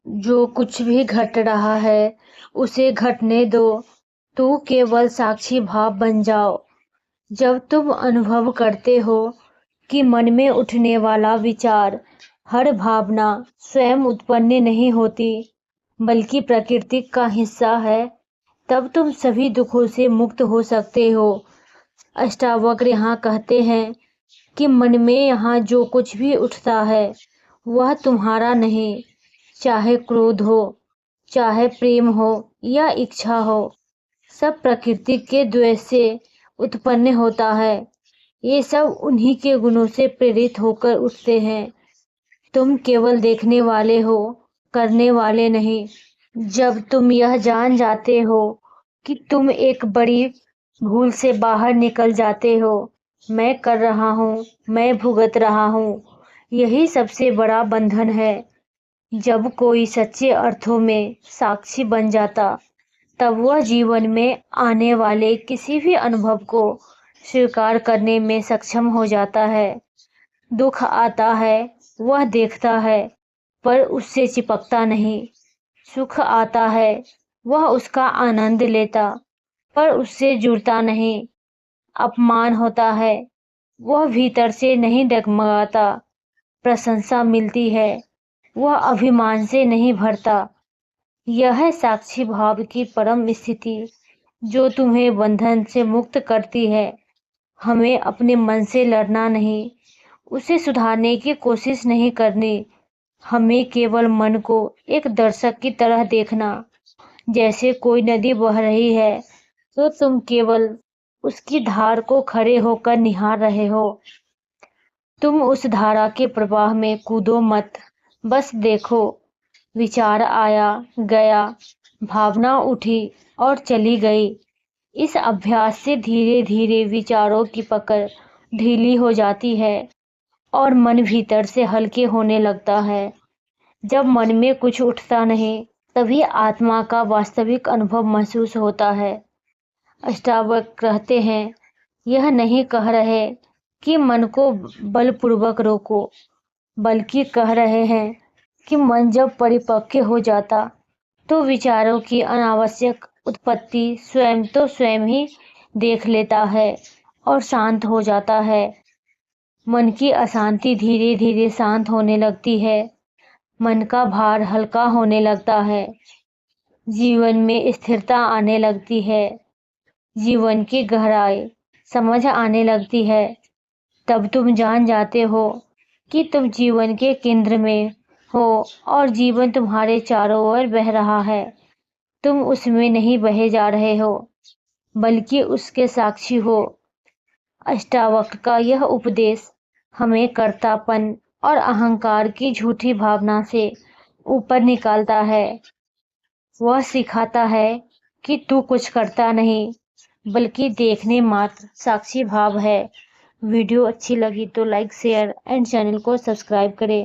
जो कुछ भी घट रहा है उसे घटने दो। तू केवल साक्षी भाव बन जाओ। जब तुम अनुभव करते हो कि मन में उठने वाला विचार, हर भावना स्वयं उत्पन्न नहीं होती बल्कि प्रकृति का हिस्सा है, तब तुम सभी दुखों से मुक्त हो सकते हो। अष्टावक्र यहाँ कहते हैं कि मन में यहाँ जो कुछ भी उठता है वह तुम्हारा नहीं, चाहे क्रोध हो, चाहे प्रेम हो या इच्छा हो, सब प्रकृति के द्वेष से उत्पन्न होता है। ये सब उन्हीं के गुणों से प्रेरित होकर उठते हैं। तुम केवल देखने वाले हो, करने वाले नहीं। जब तुम यह जान जाते हो कि तुम एक बड़ी भूल से बाहर निकल जाते हो, मैं कर रहा हूँ, मैं भुगत रहा हूँ, यही सबसे बड़ा बंधन है। जब कोई सच्चे अर्थों में साक्षी बन जाता, तब वह जीवन में आने वाले किसी भी अनुभव को स्वीकार करने में सक्षम हो जाता है। दुख आता है, वह देखता है पर उससे चिपकता नहीं। सुख आता है, वह उसका आनंद लेता पर उससे जुड़ता नहीं। अपमान होता है, वह भीतर से नहीं डगमगाता। प्रशंसा मिलती है, वह अभिमान से नहीं भरता। यह है साक्षी भाव की परम स्थिति, जो तुम्हें बंधन से मुक्त करती है। हमें अपने मन से लड़ना नहीं, उसे सुधारने की कोशिश नहीं करनी। हमें केवल मन को एक दर्शक की तरह देखना। जैसे कोई नदी बह रही है तो तुम केवल उसकी धार को खड़े होकर निहार रहे हो। तुम उस धारा के प्रवाह में कूदो मत, बस देखो। विचार आया, गया, भावना उठी और चली गई। इस अभ्यास से धीरे धीरे विचारों की पकड़ ढीली हो जाती है और मन भीतर से हल्के होने लगता है। जब मन में कुछ उठता नहीं, तभी आत्मा का वास्तविक अनुभव महसूस होता है। अष्टावक्र कहते हैं, यह नहीं कह रहे कि मन को बलपूर्वक रोको, बल्कि कह रहे हैं कि मन जब परिपक्व हो जाता तो विचारों की अनावश्यक उत्पत्ति स्वयं ही देख लेता है और शांत हो जाता है। मन की अशांति धीरे धीरे शांत होने लगती है। मन का भार हल्का होने लगता है। जीवन में स्थिरता आने लगती है। जीवन की गहराई समझ आने लगती है। तब तुम जान जाते हो कि तुम जीवन के केंद्र में हो और जीवन तुम्हारे चारों ओर बह रहा है। तुम उसमें नहीं बहे जा रहे हो, बल्कि उसके साक्षी हो। अष्टावक्र का यह उपदेश हमें कर्तापन और अहंकार की झूठी भावना से ऊपर निकालता है। वह सिखाता है कि तू कुछ करता नहीं, बल्कि देखने मात्र साक्षी भाव है। वीडियो अच्छी लगी तो लाइक, शेयर एंड चैनल को सब्सक्राइब करें।